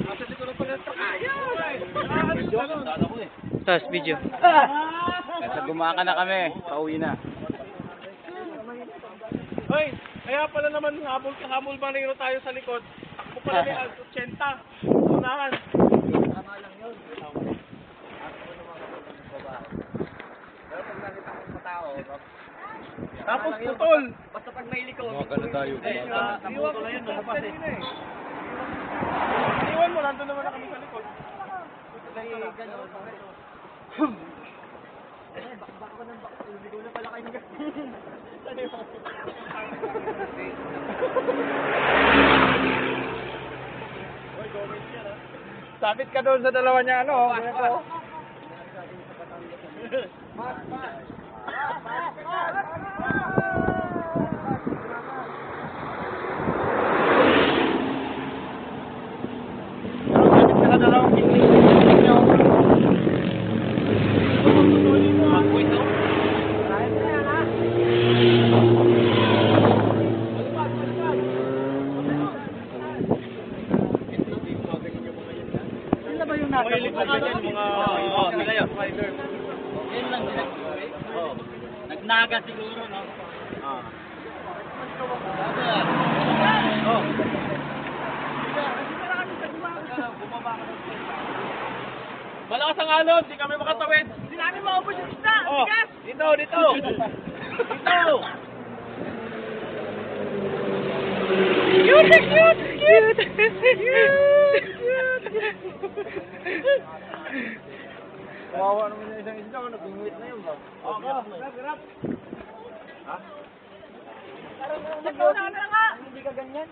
Nasa likod ng paleta. Tapos video. Nasa gumaka na kami. Pauwi na. Hoy, kaya pala naman habol marino tayo sa likod. Ako pala may 80. Unahan. Tama lang yun. Tapos putol. Basta pag may liko. Gumaka na tayo. Iwan ko na yun. Iwan mo, nandun naman na kami sa likod. Baka ko nang baka. Ligaw na pala kayo ng Sabit ka doon sa dalawa niya, ano? Sabit ka sa dalawang kiklik. Mahilig pa ganyan, mga... sila yun. Yun lang sila. Nagnaga siguro, no? Malakas ang alon, di kami makatawid. Hindi namin maubos yung isda. Oh, dito. Dito. Kawawa naman yung isang isda. Nag-ingwit na yun ba? Grab. Ha? Hindi ka ganyan.